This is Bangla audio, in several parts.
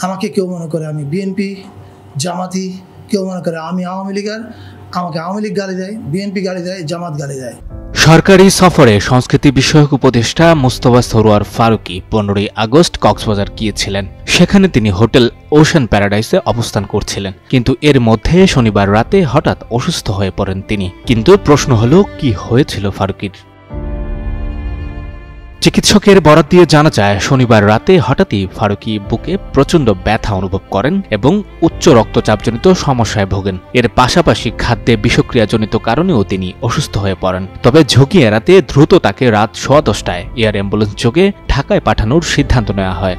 আমাকে কেউ মনে করে আমি বিএনপি জামাতি, কেউ মনে করে আমি আওয়ামী লীগের, আমাকে আওয়ামী লীগ গালি দেয়, বিএনপি গালি দেয়, জামাত গালি দেয়। সরকারি সফরে সংস্কৃতি বিষয়ক উপদেষ্টা মুস্তফা সরোয়ার ফারুকী 15ই আগস্ট কক্সবাজার গিয়েছিলেন। সেখানে তিনি হোটেল ওশান প্যারাডাইসে অবস্থান করছিলেন, কিন্তু এর মধ্যে শনিবার রাতে হঠাৎ অসুস্থ হয়ে পড়েন তিনি। কিন্তু প্রশ্ন হলো, কি হয়েছিল ফারুকীর? চিকিৎসকের বরাত দিয়ে জানা যায়, শনিবার রাতে হঠাৎই ফারুকী বুকে প্রচণ্ড ব্যথা অনুভব করেন এবং উচ্চ রক্তচাপজনিত সমস্যায় ভোগেন। এর পাশাপাশি খাদ্যে বিষক্রিয়াজনিত কারণেও তিনি অসুস্থ হয়ে পড়েন। তবে ঝুঁকি এড়াতে দ্রুত তাকে রাত 10:15টায় এয়ার অ্যাম্বুলেন্স যোগে ঢাকায় পাঠানোর সিদ্ধান্ত নেওয়া হয়।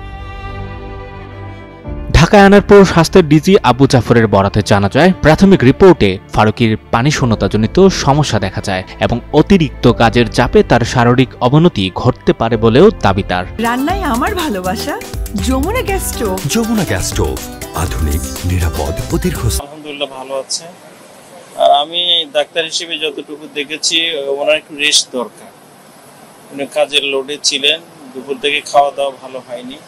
ঢাকায় আনার পর স্বাস্থ্যের ডিজি আবু জাফরের বরাতে জানা যায়, প্রাথমিক রিপোর্টে ফারুকীর পানিশূন্যতাজনিত সমস্যা দেখা যায় এবং অতিরিক্ত কাজের চাপে তার শারীরিক অবনতি ঘটতে পারে বলেও দাবি তার। রান্নায় আমার ভালোবাসা Jamuna gas stove. Jamuna gas stove, আধুনিক, নিরাপদ ও দীর্ঘস্থায়ী। আলহামদুলিল্লাহ ভালো আছে। আর আমি ডাক্তার হিসেবে যতটুকু দেখেছি, ওনার একটু রেস্ট দরকার। উনি কাজের লোডে ছিলেন, দুপুর থেকে খাওয়া দাওয়া ভালো হয়নি,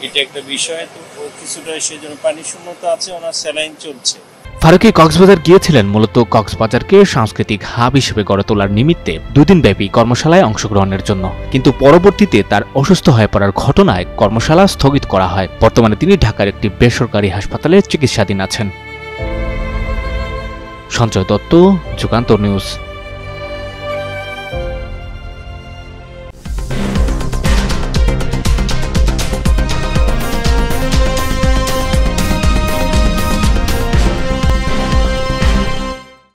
এটা একটা বিষয়। তো কিছুটা সেজন্য পানি শূন্যতা আছে, ওনার স্যালাইন চলছে। ফারুকী কক্সবাজার গিয়েছিলেন মূলত কক্সবাজারকে সাংস্কৃতিক হাব হিসেবে গড়ে তোলার নিমিত্তে 2 দিনব্যাপী কর্মশালায় অংশগ্রহণের জন্য। কিন্তু পরবর্তীতে তার অসুস্থ হয়ে পড়ার ঘটনায় কর্মশালা স্থগিত করা হয়। বর্তমানে তিনি ঢাকার একটি বেসরকারি হাসপাতালে চিকিৎসাধীন আছেন। সঞ্জয় দত্ত, যুগান্তর নিউজ।